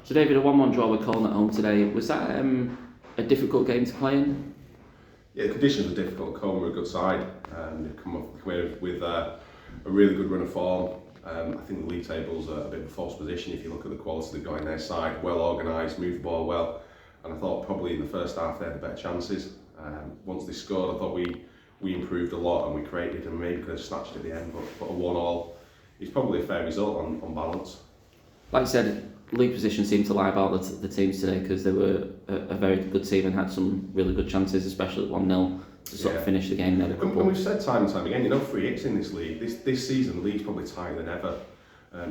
So David, a 1-1 draw with Colne at home today. Was that a difficult game to play in? Yeah, the conditions were difficult. Colne were a good side. They've come with a really good run of form. I think the league table's a bit of a false position if you look at the quality they've got in their side. Well organised, moved the ball well, and I thought probably in the first half they had the better chances. Once they scored, I thought we improved a lot and we created and maybe could have snatched it at the end, but a 1-1 is probably a fair result on balance. Like you said, league position seemed to lie about the teams today because they were a very good team and had some really good chances, especially at 1-0 to sort of finish the game. And we've said time and time again, 3 hits in this league. This season, the league's probably tighter than ever.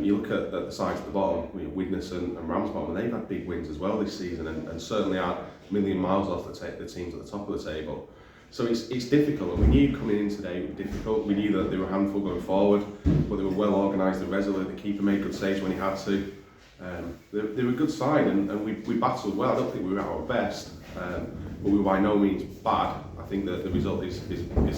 You look at the sides at the bottom, Widnes and Ramsbottom, and they've had big wins as well this season, and certainly are a million miles off the teams at the top of the table. So it's difficult, and we knew coming in today it would be difficult. We knew that they were a handful going forward, but they were well organised and resolute. The keeper made good saves when he had to. They were a good side, and we battled well. I don't think we were at our best, but we were by no means bad. I think that the result is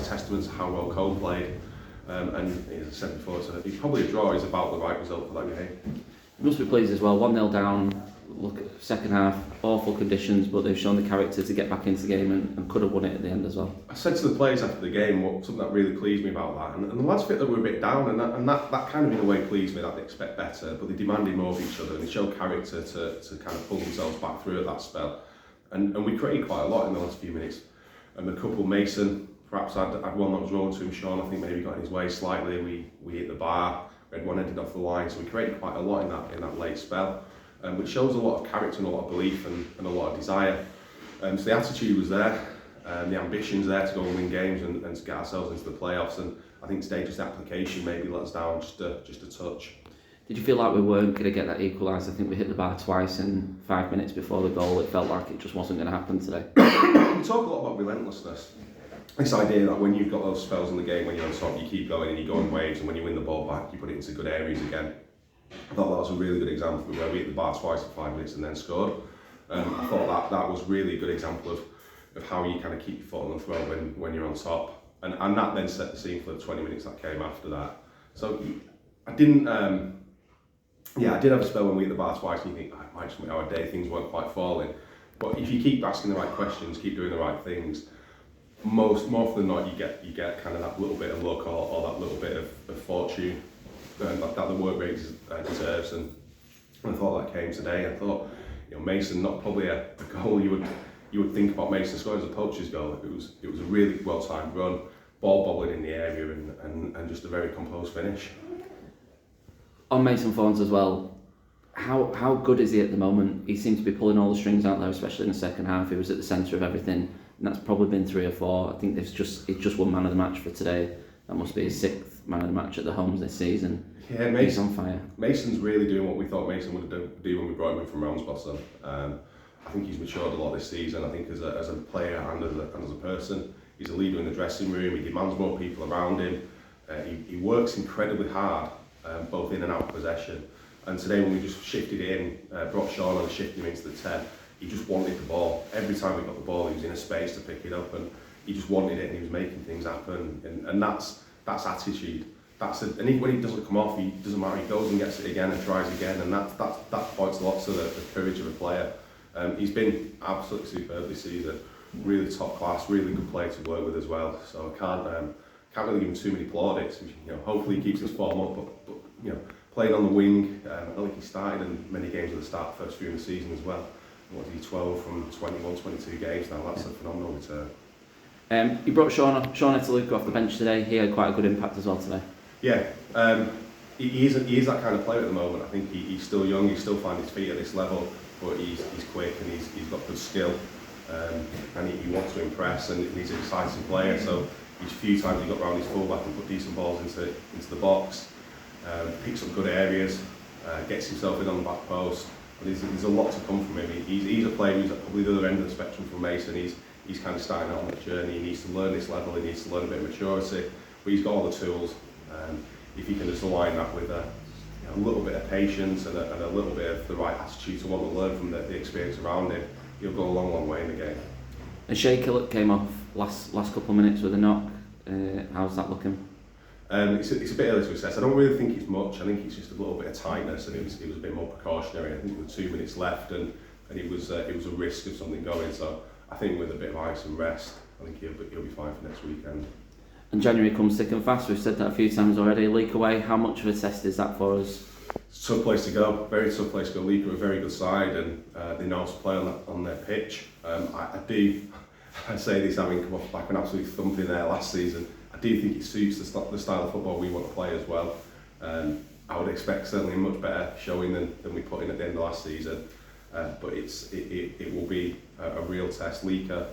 testament to how well Colne played. And as I said before, it's probably a draw is about the right result for that game. You must be pleased as well. 1-0 down. Look, second half, awful conditions, but they've shown the character to get back into the game and could have won it at the end as well. I said to the players after the game, something that really pleased me about that, and the lads felt that we were a bit down, and that kind of in a way pleased me, that they expect better, but they demanded more of each other, and they showed character to kind of pull themselves back through at that spell. And we created quite a lot in the last few minutes. And a couple, Mason, perhaps had one that was rolling to him. Sean, I think maybe got in his way slightly. We hit the bar. We had one ended off the line, so we created quite a lot in that late spell, which shows a lot of character and a lot of belief and a lot of desire. So the attitude was there, the ambition's there to go and win games and to get ourselves into the playoffs. And I think today just the application maybe let us down just a touch. Did you feel like we weren't going to get that equaliser? I think we hit the bar twice in 5 minutes before the goal. It felt like it just wasn't going to happen today. We talk a lot about relentlessness. This idea that when you've got those spells in the game, when you're on top, you keep going and you go in waves, and when you win the ball back, you put it into good areas again. I thought that was a really good example where we hit the bar twice in 5 minutes and then scored. I thought that was really a good example of how you kind of keep your foot on the throat when you're on top. And that then set the scene for the 20 minutes that came after that. So I did have a spell when we hit the bar twice and you think, I might just make our day, things weren't quite falling. But if you keep asking the right questions, keep doing the right things, more often than not, you get kind of that little bit of luck or that little bit of fortune that the work rate deserves. And I thought that came today. I thought, Mason, not probably a goal you would think about Mason scoring as a poacher's goal. It was a really well timed run, ball bobbling in the area, and just a very composed finish. On Mason Fawns as well, how good is he at the moment? He seems to be pulling all the strings out there, especially in the second half. He was at the centre of everything, and that's probably been 3 or 4. I think he's just won man of the match for today. That must be his 6th man of the match at the Homes this season. Yeah, he's on fire. Mason's really doing what we thought Mason would do when we brought him in from Ramsbottom. I think he's matured a lot this season. I think as a player and as a person, he's a leader in the dressing room. He demands more people around him. He works incredibly hard, both in and out of possession. And today when we just shifted it in, brought Sean on and shifted him into the 10, he just wanted the ball. Every time we got the ball, he was in a space to pick it up, and he just wanted it, and he was making things happen. And that's attitude. And when he doesn't come off, he doesn't matter. He goes and gets it again and tries again, and that points a lot to the courage of a player. He's been absolutely superb this season. Really top class, really good player to work with as well. So I can't really give him too many plaudits. Hopefully he keeps his form up, but playing on the wing, I don't think he started in many games at the start, first few in the season as well. What did he 12 from 21, 22 games now? That's a phenomenal return. You brought Sean Italuka off the bench today. He had quite a good impact as well today. Yeah, he is that kind of player at the moment. I think he's still young. He's still finding his feet at this level, but he's quick and he's got good skill, and he wants to impress, and he's an exciting player. So each few times he got round his fullback and put decent balls into the box, picks up good areas, gets himself in on the back post. But there's a lot to come from him. He's a player who's at probably the other end of the spectrum from Mason. He's kind of starting out on the journey. He needs to learn this level. He needs to learn a bit of maturity, but he's got all the tools. If you can just align that with a little bit of patience and a little bit of the right attitude to want to learn from the experience around him, he'll go a long, long way in the game. And 𝙍𝙬𝙗𝙗 came off last couple of minutes with a knock. How's that looking? It's a bit early to assess. I don't really think it's much. I think it's just a little bit of tightness, and it was a bit more precautionary. I think there were 2 minutes left, and it was a risk of something going. So I think with a bit of ice and rest, I think he'll be fine for next weekend. And January comes thick and fast. We've said that a few times already. Leek away. How much of a test is that for us? It's a tough place to go. Very tough place to go. Leek are a very good side, and they know how to play on their pitch. I say this having come off back an absolute thumping there last season. I do think it suits the style of football we want to play as well. I would expect certainly a much better showing than we put in at the end of last season. But it will be a real test. Leek are,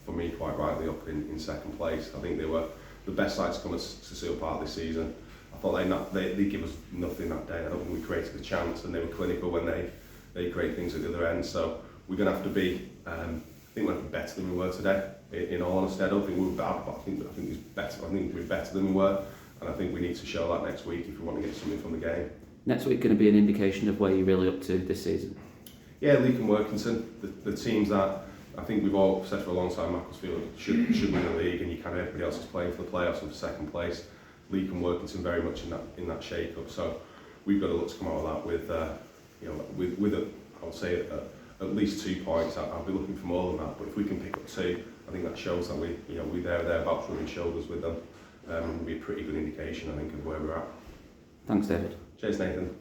for me, quite rightly up in second place. I think they were the best side to come to Seal Park this season. I thought they give us nothing that day. I don't think we created a chance, and they were clinical when they create things at the other end. So we're going to have to be. I think we're better than we were today. In all honesty, I don't think we were bad, but I think it's better. I think we're better than we were, and I think we need to show that next week if we want to get something from the game. Next week going to be an indication of where you're really up to this season. Yeah, Leek and Workington, the teams that I think we've all said for a long time, Macclesfield should win the league, and everybody else is playing for the playoffs and for second place. Leek and Workington very much in that shake-up, so we've got to look to come out of that with I would say at least 2 points. I'll be looking for more than that, but if we can pick up 2, I think that shows that we're thereabouts rubbing shoulders with them. It'll be a pretty good indication, I think, of where we're at. Thanks, David. Cheers, Nathan.